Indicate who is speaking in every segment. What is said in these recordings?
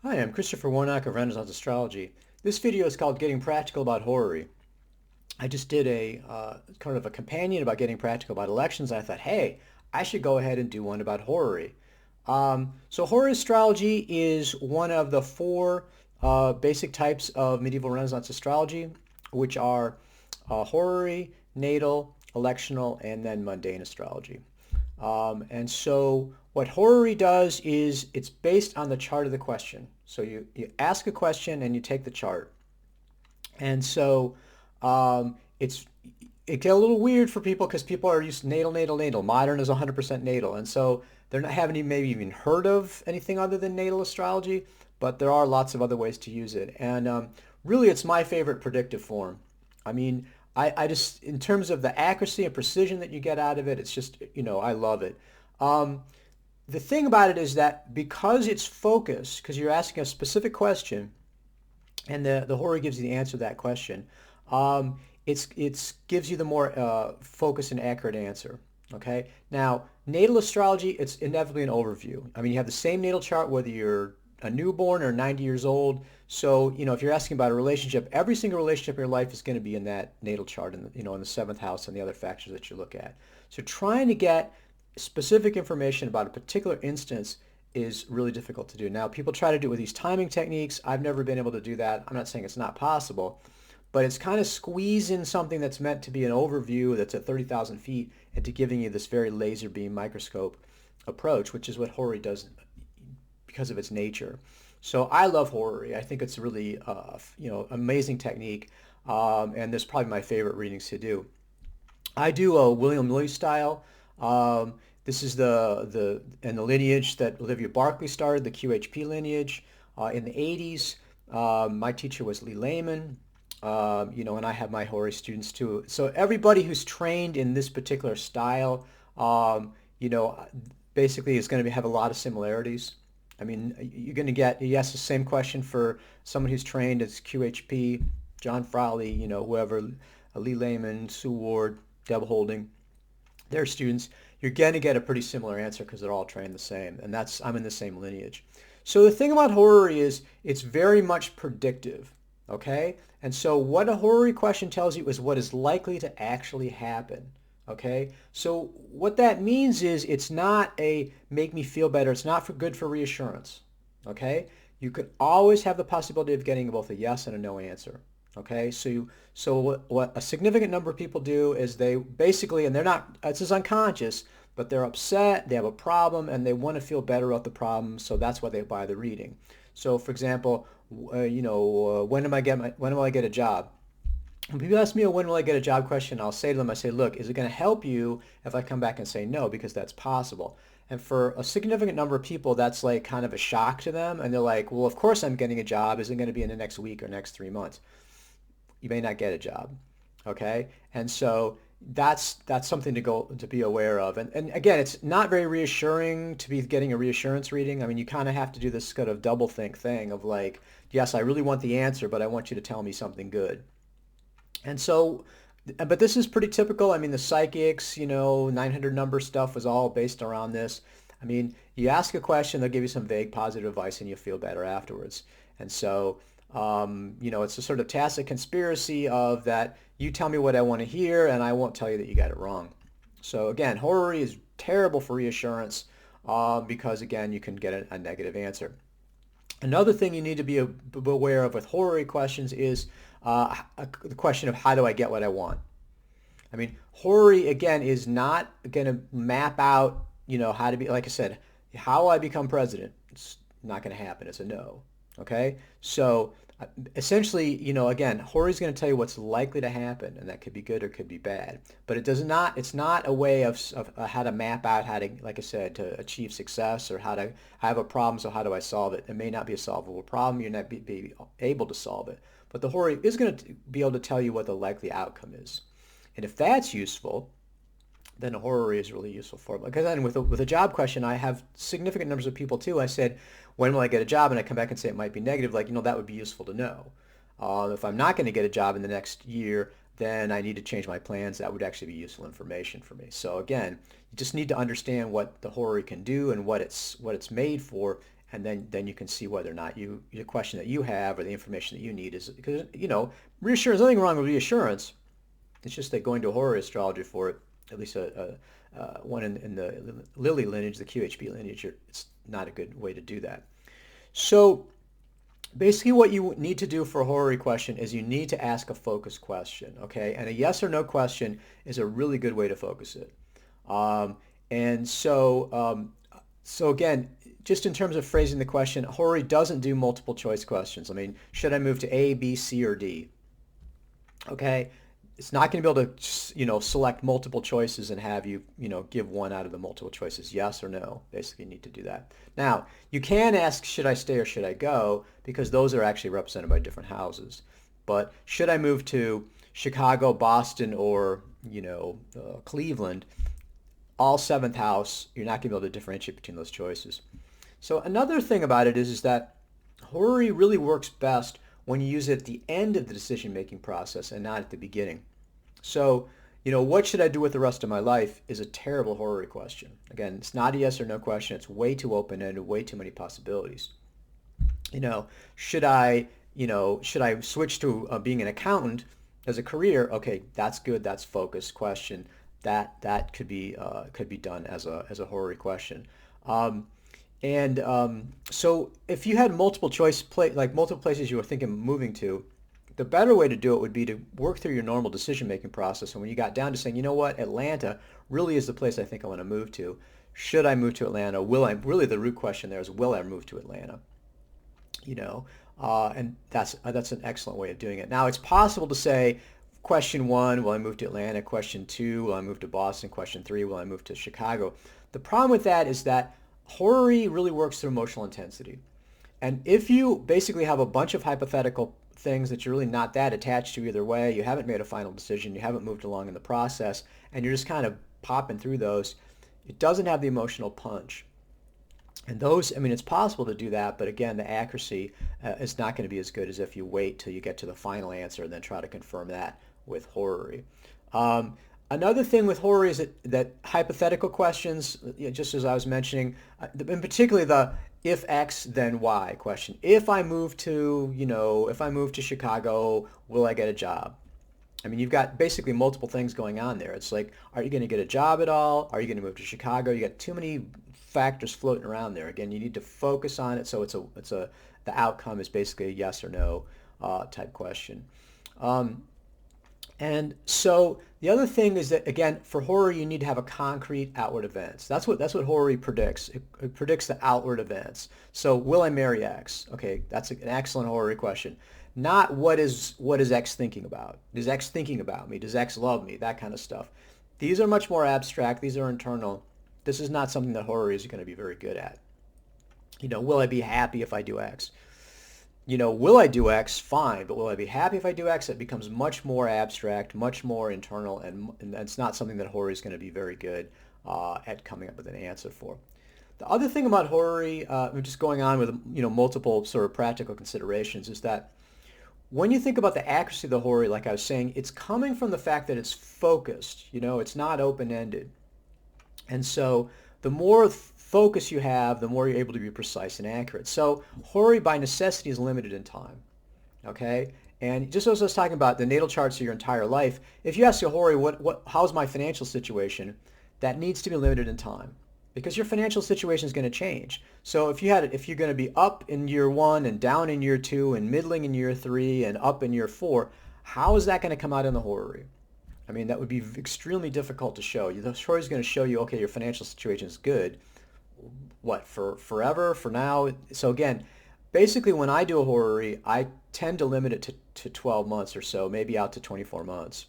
Speaker 1: Hi, I'm Christopher Warnock of Renaissance Astrology. This video is called Getting Practical About Horary. I just did a kind of a companion about getting practical about elections. I thought, hey, I should go ahead and do one about horary. So Horary astrology is one of the four basic types of medieval Renaissance astrology, which are horary, natal, electional, and then mundane astrology. And so what horary does is it's based on the chart of the question. So you ask a question and you take the chart. And so it's it get a little weird for people because people are used to natal, natal, natal. Modern is 100% natal. And so they're not haven't even maybe even heard of anything other than natal astrology, but there are lots of other ways to use it. And really it's my favorite predictive form. I mean, I just, in terms of the accuracy and precision that you get out of it, it's just, I love it. Um, the thing about it is that because it's focused, because you're asking a specific question, and the horary gives you the answer to that question. It's gives you the more focused and accurate answer. Okay. Now, natal astrology, it's inevitably an overview. I mean, you have the same natal chart whether you're a newborn or 90 years old. So, if you're asking about a relationship, every single relationship in your life is going to be in that natal chart, in the seventh house and the other factors that you look at. So, trying to get specific information about a particular instance is really difficult to do. Now, people try to do it with these timing techniques. I've never been able to do that. I'm not saying it's not possible, but it's kind of squeezing something that's meant to be an overview that's at 30,000 feet into giving you this very laser beam microscope approach, which is what horary does because of its nature. So I love horary. I think it's really, amazing technique, and this is probably my favorite readings to do. I do a William Lilly style. Um, this is the lineage that Olivia Barclay started, the QHP lineage in the 80s. My teacher was Lee Lehman, and I have my Horary students too. So everybody who's trained in this particular style, um, you know, basically is going to have a lot of similarities. I mean, you're going to get, you ask the same question for someone who's trained as QHP, John Frawley, whoever, Lee Lehman, Sue Ward, Deb Holding, their students, you're going to get a pretty similar answer because they're all trained the same. And I'm in the same lineage. So the thing about horary is it's very much predictive, okay? And so what a horary question tells you is what is likely to actually happen, okay? So what that means is it's not a make me feel better. It's not good for reassurance, okay? You could always have the possibility of getting both a yes and a no answer. Okay, so what a significant number of people do is they basically, and they're not, this is unconscious, but they're upset, they have a problem, and they want to feel better about the problem, so that's why they buy the reading. So, for example, when will I get a job? When people ask me when will I get a job question, I'll say to them, I say, look, is it going to help you if I come back and say no, because that's possible. And for a significant number of people, that's like kind of a shock to them, and they're like, well, of course I'm getting a job. Is it going to be in the next week or next 3 months? You may not get a job. Okay, and so that's something to be aware of. And again, it's not very reassuring to be getting a reassurance reading. I mean, you kind of have to do this kind of double think thing of like, yes, I really want the answer, but I want you to tell me something good. And so, but this is pretty typical. I mean, the psychics, 900 number stuff was all based around this. I mean, you ask a question, they'll give you some vague positive advice, and you'll feel better afterwards. And so, it's a sort of tacit conspiracy of that you tell me what I want to hear, and I won't tell you that you got it wrong. So again, horary is terrible for reassurance because again, you can get a negative answer. Another thing you need to be aware of with horary questions is the question of how do I get what I want? I mean, horary again is not going to map out, how to be, like I said, how I become president. It's not going to happen. It's a no. Okay? So essentially, again, horary is going to tell you what's likely to happen, and that could be good or could be bad. But it's not a way of how to map out how to, like I said, to achieve success or how to I have a problem, so how do I solve it? It may not be a solvable problem. You're not be able to solve it. But the horary is going to be able to tell you what the likely outcome is. And if that's useful, then a horary is really useful for it. Because then with a job question, I have significant numbers of people too. I said, when will I get a job? And I come back and say it might be negative. Like, that would be useful to know. If I'm not going to get a job in the next year, then I need to change my plans. That would actually be useful information for me. So again, you just need to understand what the horary can do and what it's made for, and then you can see whether or not the question that you have or the information that you need is, because reassurance, nothing wrong with reassurance. It's just that going to Horary Astrology for it, at least one in the Lily lineage, the QHB lineage, it's not a good way to do that. So basically what you need to do for a horary question is you need to ask a focus question, okay? And a yes or no question is a really good way to focus it. So again, just in terms of phrasing the question, horary doesn't do multiple choice questions. I mean, should I move to A, B, C, or D? Okay, it's not going to be able to, select multiple choices and have you, give one out of the multiple choices, yes or no. Basically, you need to do that. Now, you can ask, should I stay or should I go? Because those are actually represented by different houses. But should I move to Chicago, Boston, or, Cleveland? All seventh house, you're not going to be able to differentiate between those choices. So another thing about it is that horary really works best when you use it at the end of the decision-making process and not at the beginning. So, what should I do with the rest of my life is a terrible horary question. Again, it's not a yes or no question. It's way too open-ended, way too many possibilities. Should I switch to being an accountant as a career? Okay, that's good. That's focused question. That could be done as a horary question. So if you had multiple multiple places you were thinking of moving to, the better way to do it would be to work through your normal decision-making process. And when you got down to saying, you know what, Atlanta really is the place I think I want to move to. Should I move to Atlanta? Really, the root question there is, will I move to Atlanta? And that's an excellent way of doing it. Now, it's possible to say, question 1, will I move to Atlanta? Question 2, will I move to Boston? Question 3, will I move to Chicago? The problem with that is that horary really works through emotional intensity. And if you basically have a bunch of hypothetical things that you're really not that attached to either way, you haven't made a final decision, you haven't moved along in the process, and you're just kind of popping through those, it doesn't have the emotional punch. And those, it's possible to do that, but again, the accuracy is not going to be as good as if you wait till you get to the final answer and then try to confirm that with horary. Another thing with horary is that hypothetical questions, just as I was mentioning, in particular the if X then Y question. If I move to Chicago, will I get a job? You've got basically multiple things going on there. It's like, are you going to get a job at all? Are you going to move to Chicago? You got too many factors floating around there. Again, you need to focus on it. So the outcome is basically a yes or no type question. And so the other thing is that, again, for horary, you need to have a concrete outward events. That's what horary predicts. It predicts the outward events. So will I marry X? Okay, that's an excellent horary question. Not what is X thinking about? Is X thinking about me? Does X love me? That kind of stuff. These are much more abstract. These are internal. This is not something that horary is going to be very good at. Will I be happy if I do X? Will I do X? Fine, but will I be happy if I do X? It becomes much more abstract, much more internal, and it's not something that horary is going to be very good at coming up with an answer for. The other thing about horary, just going on with multiple sort of practical considerations, is that when you think about the accuracy of the horary, like I was saying, it's coming from the fact that it's focused. It's not open-ended. And so the more focus you have, the more you're able to be precise and accurate. So horary by necessity is limited in time. Okay? And just as I was talking about the natal charts of your entire life, if you ask a horary, how's my financial situation, that needs to be limited in time, because your financial situation is going to change. So if you're going to be up in year 1 and down in year 2 and middling in year 3 and up in year 4, how is that going to come out in the horary? That would be extremely difficult to show. The horary is going to show you, okay, your financial situation is good. What, for forever, for now? So again, basically when I do a horary, I tend to limit it to 12 months or so, maybe out to 24 months.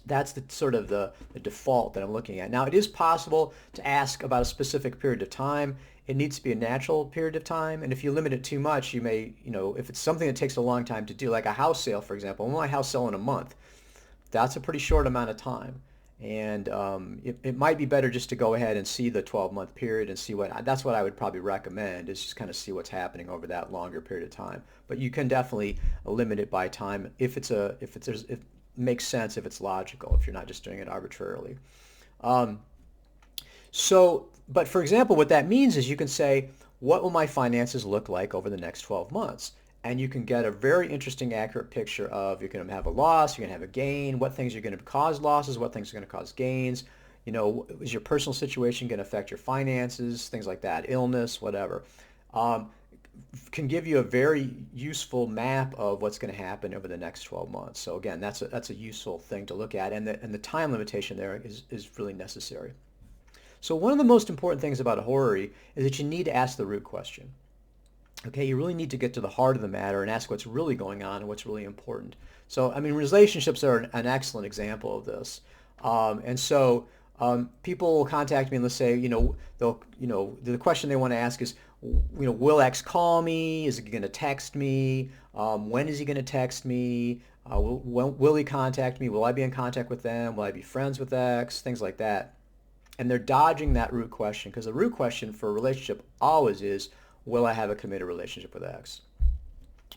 Speaker 1: That's the sort of the default that I'm looking at. Now, it is possible to ask about a specific period of time. It needs to be a natural period of time. And if you limit it too much, you may, if it's something that takes a long time to do, like a house sale, for example, my house sell in a month, that's a pretty short amount of time. And it might be better just to go ahead and see the 12-month period and see that's what I would probably recommend, is just kind of see what's happening over that longer period of time. But you can definitely limit it by time if it makes sense, if it's logical, if you're not just doing it arbitrarily. So, but for example, what that means is you can say, what will my finances look like over the next 12 months? And you can get a very interesting, accurate picture of you're going to have a loss, you're going to have a gain, what things are going to cause losses, what things are going to cause gains. You know, is your personal situation going to affect your finances, things like that, illness, whatever. Um, can give you a very useful map of what's going to happen over the next 12 months. So again, that's a useful thing to look at, and the time limitation there is really necessary. So one of the most important things about a horary is that you need to ask the root question. Okay, you really need to get to the heart of the matter and ask what's really going on and what's really important. So, I mean, relationships are an excellent example of this. And so people will contact me and they'll say, the question they want to ask is, will X call me? Is he going to text me? When is he going to text me? Will he contact me? Will I be in contact with them? Will I be friends with X? Things like that. And they're dodging that root question because the root question for a relationship always is, will I have a committed relationship with X?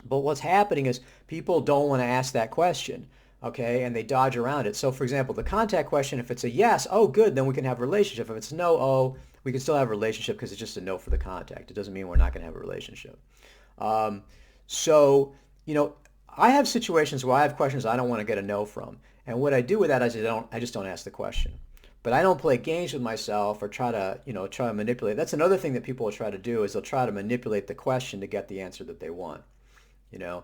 Speaker 1: But what's happening is people don't want to ask that question, okay, and they dodge around it. So for example, the contact question, if it's a yes, oh good, then we can have a relationship. If it's no, oh, we can still have a relationship because it's just a no for the contact. It doesn't mean we're not going to have a relationship. Um, so, you know, I have situations where I have questions I don't want to get a no from. And what I do with that is I just don't ask the question. But I don't play games with myself or try to manipulate. That's another thing that people will try to do is they'll try to manipulate the question to get the answer that they want, you know.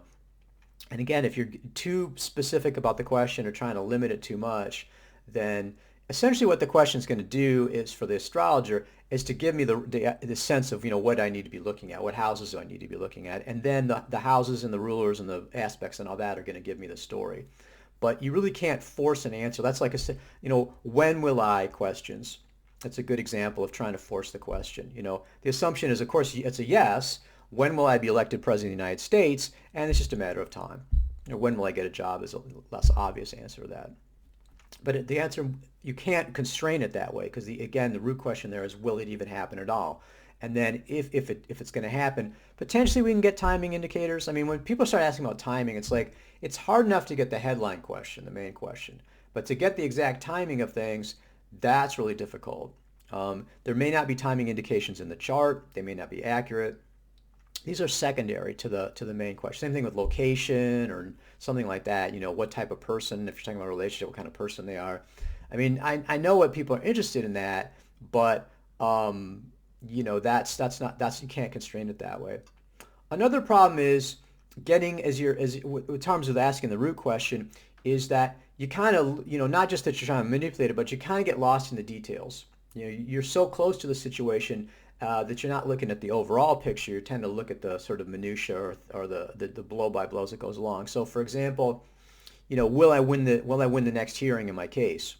Speaker 1: And again, if you're too specific about the question or trying to limit it too much, then essentially what the question is going to do is for the astrologer is to give me the sense of, what I need to be looking at, what houses do I need to be looking at, and then the houses and the rulers and the aspects and all that are going to give me the story. But you really can't force an answer. That's like when will I questions. That's a good example of trying to force the question. The assumption is, of course, it's a yes. When will I be elected president of the United States? And it's just a matter of time. When will I get a job is a less obvious answer to that. But the answer, you can't constrain it that way because, again, the root question there is, will it even happen at all? And then if it's going to happen, potentially we can get timing indicators. I mean, when people start asking about timing, it's like it's hard enough to get the headline question, the main question. But to get the exact timing of things, that's really difficult. There may not be timing indications in the chart. They may not be accurate. These are secondary to the main question. Same thing with location or something like that. What type of person, if you're talking about a relationship, what kind of person they are. I mean, I know what people are interested in that, but that's you can't constrain it that way. Another problem is getting in terms of asking the root question is that you kind of not just that you're trying to manipulate it, but you kind of get lost in the details. You're so close to the situation that you're not looking at the overall picture. You tend to look at the sort of minutia or the blow by blows that goes along. So, for example, will I win the next hearing in my case?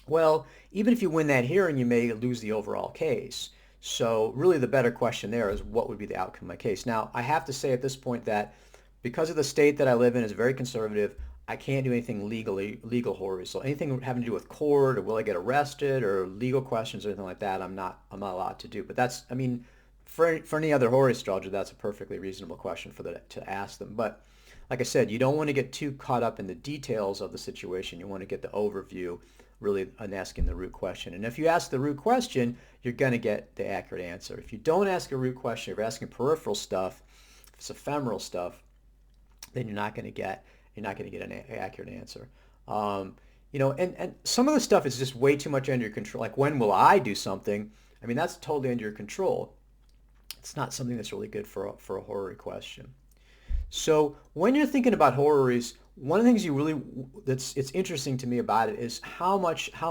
Speaker 1: Well, even if you win that hearing, you may lose the overall case. So really the better question there is what would be the outcome of my case. Now, I have to say at this point that because of the state that I live in is very conservative, I can't do anything legal horary. So anything having to do with court or will I get arrested or legal questions or anything like that, I'm not allowed to do. But that's, I mean, for any other horary astrologer, that's a perfectly reasonable question to ask them. But like I said, you don't want to get too caught up in the details of the situation. You want to get the overview really in asking the root question. And if you ask the root question, you're going to get the accurate answer. If you don't ask a root question, if you're asking peripheral stuff, if it's ephemeral stuff, then you're not going to get an accurate answer. And some of the stuff is just way too much under your control. Like when will I do something? I mean, that's totally under your control. It's not something that's really good for a horary question. So when you're thinking about horaries, one of the things it's interesting to me about it is how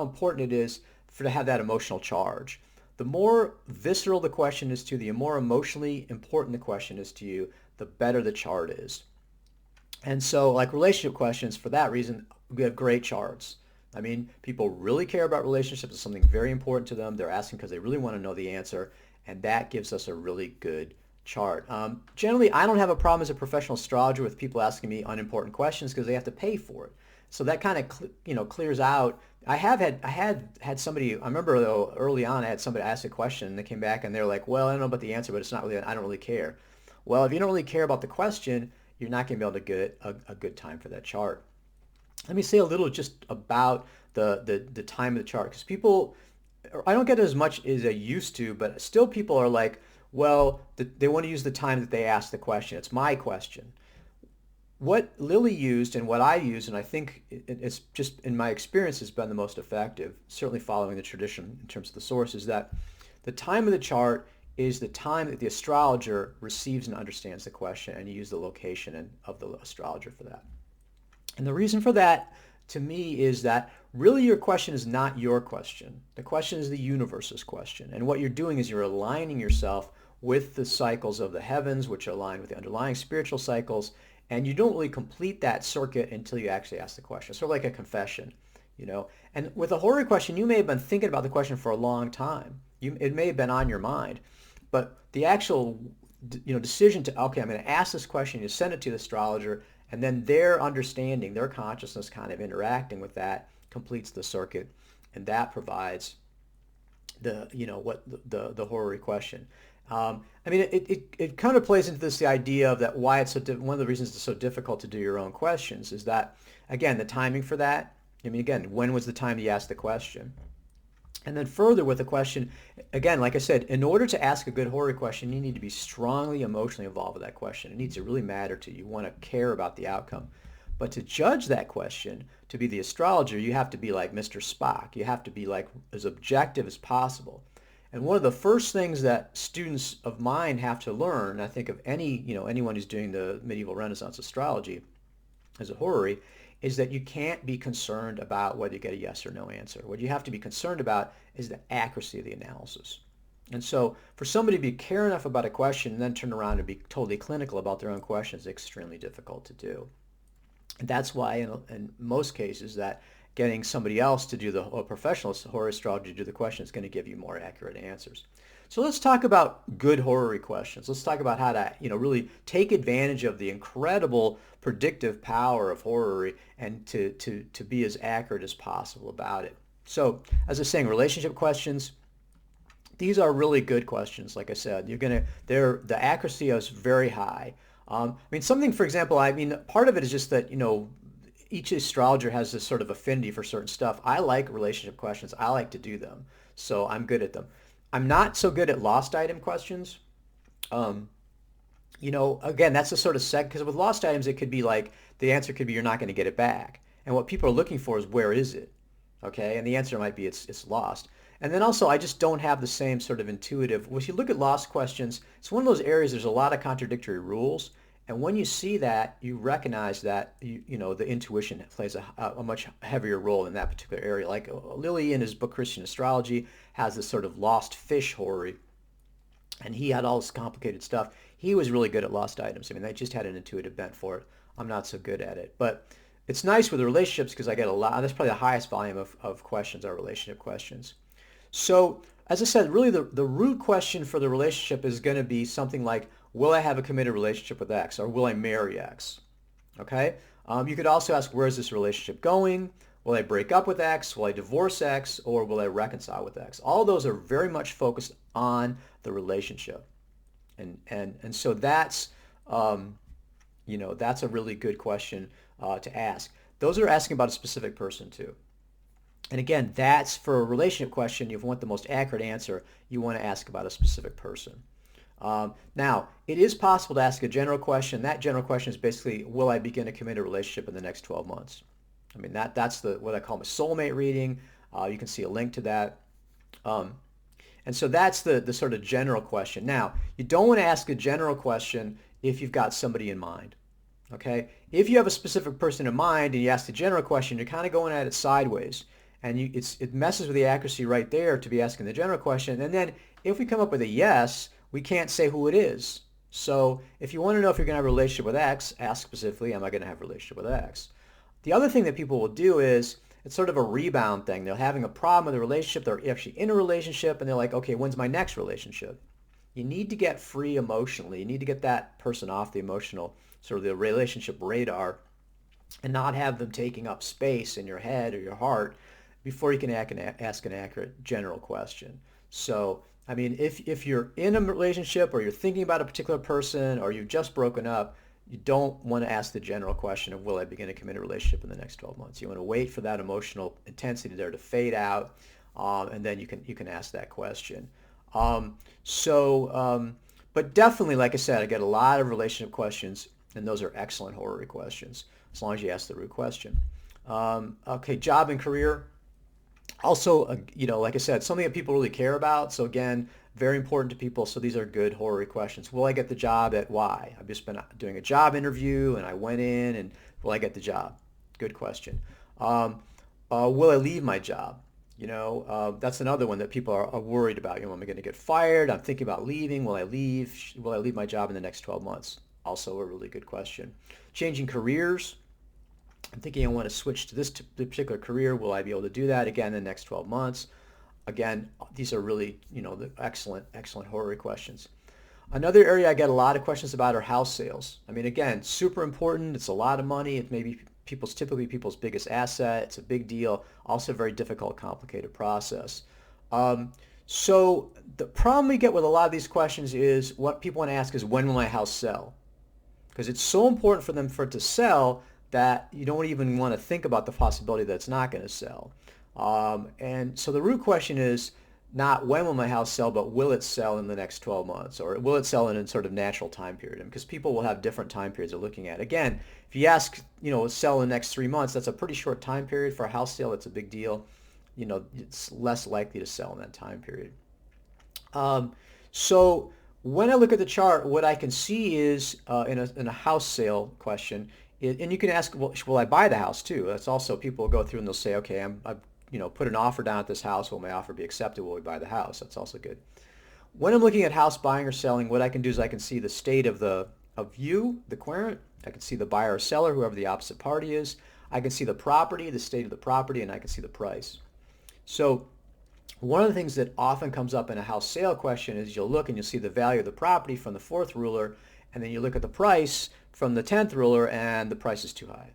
Speaker 1: important it is to have that emotional charge. The more visceral the question is to you, the more emotionally important the question is to you, the better the chart is. And so like relationship questions, for that reason, we have great charts. I mean, people really care about relationships. It's something very important to them. They're asking because they really want to know the answer, and that gives us a really good chart. Generally, I don't have a problem as a professional astrologer with people asking me unimportant questions because they have to pay for it. So that kind of clears out. I had somebody. I remember though early on, I had somebody ask a question and they came back and they're like, "Well, I don't know about the answer, but it's not really. I don't really care." Well, if you don't really care about the question, you're not going to be able to get a good time for that chart. Let me say a little just about the time of the chart because people I don't get it as much as I used to, but still people are like, well, they want to use the time that they ask the question. It's my question. What Lily used and what I use, and I think it's just in my experience has been the most effective, certainly following the tradition in terms of the source, is that the time of the chart is the time that the astrologer receives and understands the question, and you use the location of the astrologer for that. And the reason for that, to me, is that really your question is not your question. The question is the universe's question. And what you're doing is you're aligning yourself with the cycles of the heavens, which are aligned with the underlying spiritual cycles. And you don't really complete that circuit until you actually ask the question. Sort of like a confession, you know. And with a horary question, you may have been thinking about the question for a long time. It may have been on your mind. But the actual decision to, okay, I'm going to ask this question, you send it to the astrologer, and then their understanding, their consciousness kind of interacting with that completes the circuit, and that provides the horary question. I mean, it kind of plays into this the idea of that why it's one of the reasons it's so difficult to do your own questions is that, again, the timing for that. I mean, again, when was the time you asked the question? And then further with the question, again, like I said, in order to ask a good horary question, you need to be strongly emotionally involved with that question. It needs to really matter to you. You want to care about the outcome. But to judge that question, to be the astrologer, you have to be like Mr. Spock. You have to be like as objective as possible. And one of the first things that students of mine have to learn, I think of anyone who's doing the medieval Renaissance astrology as a horary, is that you can't be concerned about whether you get a yes or no answer. What you have to be concerned about is the accuracy of the analysis. And so for somebody to care enough about a question and then turn around and be totally clinical about their own question is extremely difficult to do. And that's why in most cases that getting somebody else to do a professional horary astrology to do the question is going to give you more accurate answers. So let's talk about good horary questions. Let's talk about how to, really take advantage of the incredible predictive power of horary and to be as accurate as possible about it. So, as I was saying, relationship questions, these are really good questions. Like I said, the accuracy is very high. I mean, something, for example, part of it is just that, each astrologer has this sort of affinity for certain stuff. I like relationship questions. I like to do them. So I'm good at them. I'm not so good at lost item questions. Um, again, that's the sort of because with lost items, it could be like the answer could be you're not going to get it back. And what people are looking for is where is it? Okay, and the answer might be it's lost. And then also, I just don't have the same sort of intuitive. If you look at lost questions, it's one of those areas there's a lot of contradictory rules. And when you see that, you recognize that the intuition plays a much heavier role in that particular area. Like Lilly in his book Christian Astrology has this sort of lost fish horary, and he had all this complicated stuff. He was really good at lost items. I mean, they just had an intuitive bent for it. I'm not so good at it, but it's nice with the relationships because I get a lot. That's probably the highest volume of questions are relationship questions. So as I said, really the root question for the relationship is going to be something like, will I have a committed relationship with X or will I marry X? Okay. You could also ask, where is this relationship going? Will I break up with X? Will I divorce X? Or will I reconcile with X? All those are very much focused on the relationship. And so that's a really good question to ask. Those are asking about a specific person too. And again, that's for a relationship question. If you want the most accurate answer, you want to ask about a specific person. Now, it is possible to ask a general question. That general question is basically, will I begin a committed relationship in the next 12 months? I mean, that's what I call a soulmate reading. You can see a link to that. And so that's the sort of general question. Now, you don't want to ask a general question if you've got somebody in mind. Okay? If you have a specific person in mind and you ask the general question, you're kind of going at it sideways. And it messes with the accuracy right there to be asking the general question. And then if we come up with a yes, we can't say who it is. So if you want to know if you're going to have a relationship with X, ask specifically, am I going to have a relationship with X? The other thing that people will do is it's sort of a rebound thing. They're having a problem with a relationship. They're actually in a relationship and they're like, okay, when's my next relationship? You need to get free emotionally. You need to get that person off the emotional, sort of the relationship radar and not have them taking up space in your head or your heart before you can ask an accurate general question. So, I mean, if you're in a relationship or you're thinking about a particular person or you've just broken up, you don't want to ask the general question of, will I begin a committed relationship in the next 12 months? You want to wait for that emotional intensity there to fade out. and then you can ask that question. Um, so, but definitely, like I said, I get a lot of relationship questions, and those are excellent horary questions as long as you ask the root question. Okay, job and career. Also, like I said, something that people really care about. So again, very important to people. So these are good horary questions. Will I get the job at Y? I've just been doing a job interview and I went in and will I get the job? Good question. Um, will I leave my job? That's another one that people are worried about. Am I going to get fired? I'm thinking about leaving. Will I leave? Will I leave my job in the next 12 months? Also a really good question. Changing careers. I'm thinking I want to switch to this particular career. Will I be able to do that again in the next 12 months? Again, these are really, the excellent, excellent horary questions. Another area I get a lot of questions about are house sales. I mean, again, super important. It's a lot of money. It may be typically people's biggest asset. It's a big deal. Also a very difficult, complicated process. So the problem we get with a lot of these questions is what people want to ask is when will my house sell? Because it's so important for them for it to sell that you don't even want to think about the possibility that it's not going to sell. And so the root question is not when will my house sell, but will it sell in the next 12 months, or will it sell in a sort of natural time period? Because people will have different time periods they're looking at. Again, if you ask, sell in the next 3 months, that's a pretty short time period. For a house sale, it's a big deal. It's less likely to sell in that time period. So when I look at the chart, what I can see is in a house sale question, and you can ask, well, will I buy the house too? That's also people will go through and they'll say, okay, I've put an offer down at this house. Will my offer be accepted? Will we buy the house? That's also good. When I'm looking at house buying or selling, what I can do is I can see the state of you, the querent. I can see the buyer or seller, whoever the opposite party is. I can see the property, the state of the property, and I can see the price. So one of the things that often comes up in a house sale question is you'll look and you'll see the value of the property from the fourth ruler, and then you look at the price from the 10th ruler, and the price is too high.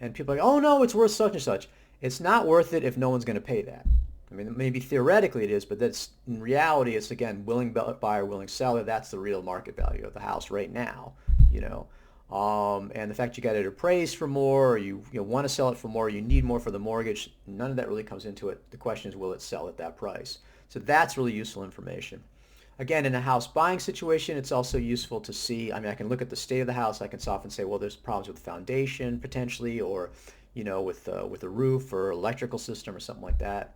Speaker 1: And people are like, oh no, it's worth such and such. It's not worth it if no one's going to pay that. I mean, maybe theoretically it is, but that's in reality, it's again, willing buyer, willing seller. That's the real market value of the house right now, and the fact you got it appraised for more, or you want to sell it for more, you need more for the mortgage, none of that really comes into it. The question is, will it sell at that price? So that's really useful information. Again, in a house buying situation, it's also useful to see, I can look at the state of the house. I can often say, well, there's problems with the foundation potentially, or, with the roof or electrical system or something like that.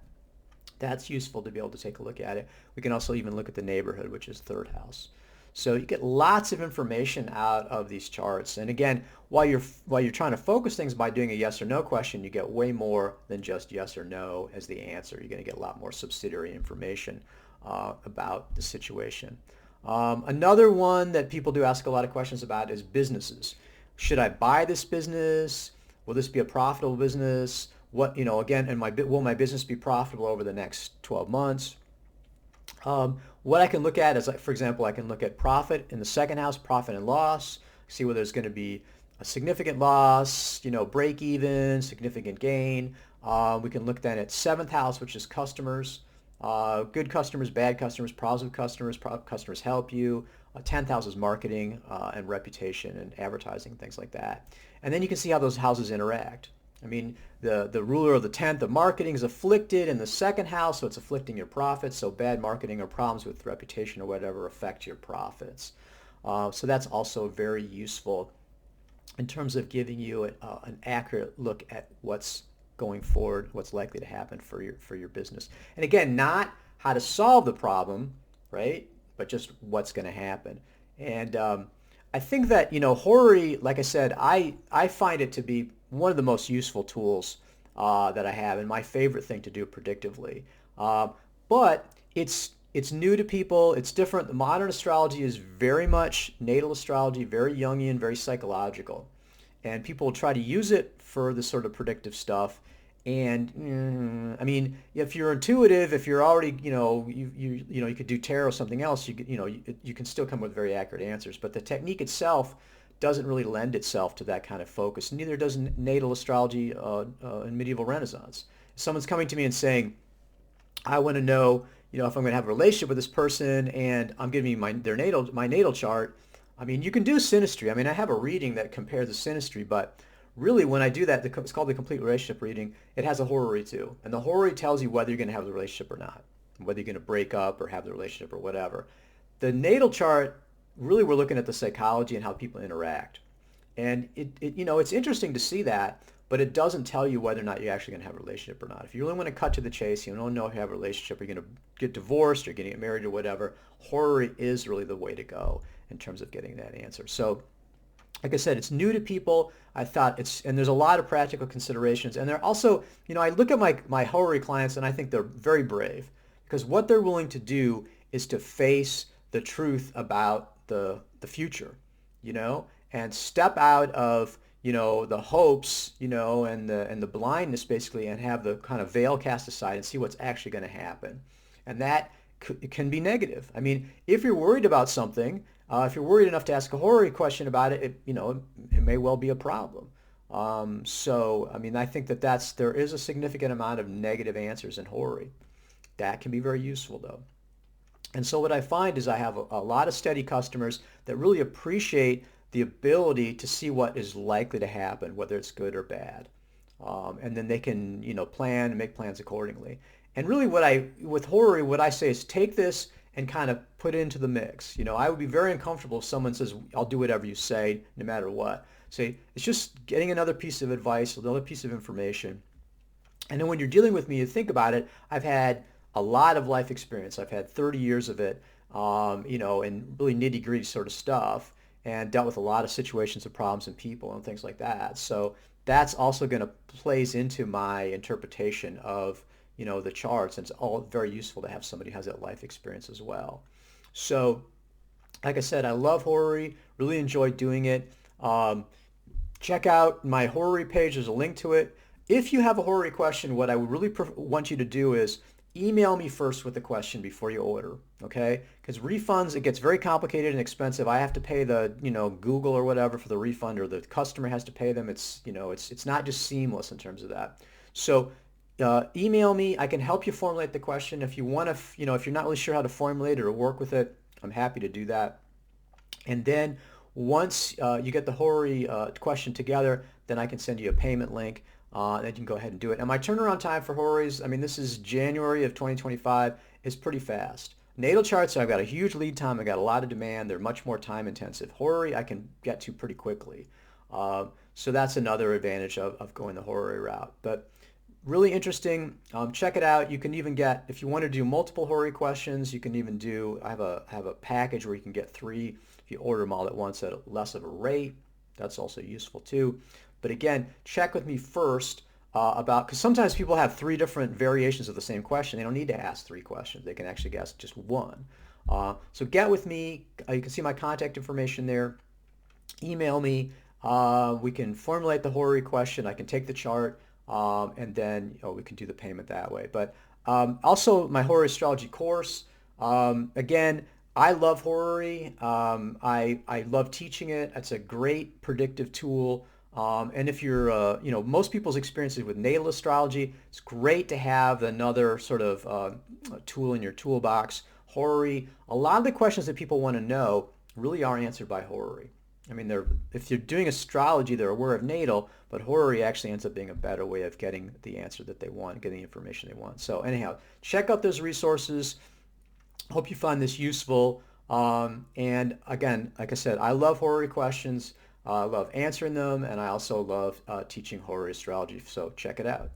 Speaker 1: That's useful to be able to take a look at it. We can also even look at the neighborhood, which is third house. So you get lots of information out of these charts. And again, while you're trying to focus things by doing a yes or no question, you get way more than just yes or no as the answer. You're going to get a lot more subsidiary information about the situation. Another one that people do ask a lot of questions about is businesses. Should I buy this business? Will this be a profitable business? Again, will my business be profitable over the next 12 months? What I can look at is, for example, I can look at profit in the second house, profit and loss, see whether there's going to be a significant loss, break even, significant gain. We can look then at seventh house, which is customers. Good customers, bad customers, positive customers, customers help you. 10th house is marketing and reputation and advertising, things like that. And then you can see how those houses interact. I mean, the ruler of the 10th of marketing is afflicted in the second house, so it's afflicting your profits. So bad marketing or problems with reputation or whatever affect your profits. So that's also very useful in terms of giving you an accurate look at what's going forward, what's likely to happen for your business. And again, not how to solve the problem, right? But just what's going to happen. And I think that, Horary, like I said, I find it to be one of the most useful tools that I have and my favorite thing to do predictively. But it's new to people. It's different. The modern astrology is very much natal astrology, very Jungian, very psychological. And people try to use it for the sort of predictive stuff. And if you're intuitive, if you're already, you could do tarot or something else. You can still come with very accurate answers. But the technique itself doesn't really lend itself to that kind of focus. Neither does natal astrology in medieval Renaissance. If someone's coming to me and saying, I want to know, if I'm going to have a relationship with this person, and I'm giving you my natal chart. You can do synastry. I have a reading that compares the synastry, but really, when I do that, it's called the complete relationship reading. It has a horary too, and the horary tells you whether you're going to have the relationship or not, whether you're going to break up or have the relationship or whatever. The natal chart, really, we're looking at the psychology and how people interact. And it's interesting to see that, but it doesn't tell you whether or not you're actually going to have a relationship or not. If you really want to cut to the chase, you don't know if you have a relationship, you're going to get divorced or getting married or whatever, horary is really the way to go in terms of getting that answer. So, like I said, it's new to people. I thought and there's a lot of practical considerations. And they're also, I look at my horary clients and I think they're very brave because what they're willing to do is to face the truth about the future, you know, and step out of, the hopes, and the blindness basically, and have the kind of veil cast aside and see what's actually going to happen. And that can be negative. I mean, if you're worried about something, if you're worried enough to ask a horary question about it, it may well be a problem. So, I mean, I think there is a significant amount of negative answers in horary. That can be very useful, though. And so what I find is I have a lot of steady customers that really appreciate the ability to see what is likely to happen, whether it's good or bad. And then they can, plan and make plans accordingly. And really with horary, what I say is take this and kind of put it into the mix. I would be very uncomfortable if someone says, I'll do whatever you say, no matter what. Say, it's just getting another piece of advice, another piece of information. And then when you're dealing with me, you think about it, I've had a lot of life experience. I've had 30 years of it, and really nitty-gritty sort of stuff, and dealt with a lot of situations and problems and people and things like that. So that's also going to plays into my interpretation of, the charts. And it's all very useful to have somebody who has that life experience as well. So, like I said, I love horary, really enjoy doing it. Check out my horary page. There's a link to it. If you have a horary question, what I would really want you to do is email me first with the question before you order, okay? Because refunds, it gets very complicated and expensive. I have to pay the, Google or whatever for the refund, or the customer has to pay them. It's not just seamless in terms of that. So email me. I can help you formulate the question. If you want to, if you're not really sure how to formulate it or work with it, I'm happy to do that. And then once you get the horary question together, then I can send you a payment link. Then you can go ahead and do it. And my turnaround time for horaries, I mean, this is January of 2025, is pretty fast. Natal charts, I've got a huge lead time. I've got a lot of demand. They're much more time intensive. Horary, I can get to pretty quickly. So that's another advantage of going the horary route. But really interesting. Check it out. You can even get, if you want to do multiple horary questions, you can even do, I have a package where you can get 3 if you order them all at once at less of a rate. That's also useful too. But again, check with me first because sometimes people have 3 different variations of the same question. They don't need to ask 3 questions. They can actually ask just one. So get with me. You can see my contact information there. Email me. We can formulate the horary question. I can take the chart, and then we can do the payment that way. But also my Horary Astrology course. Again, I love horary. I love teaching it. It's a great predictive tool. And if you're, most people's experiences with natal astrology, it's great to have another sort of tool in your toolbox. Horary, a lot of the questions that people want to know really are answered by horary. I mean, if you're doing astrology, they're aware of natal, but horary actually ends up being a better way of getting the answer that they want, getting the information they want. So anyhow, check out those resources. Hope you find this useful. And again, like I said, I love horary questions. I love answering them, and I also love teaching horary astrology. So check it out.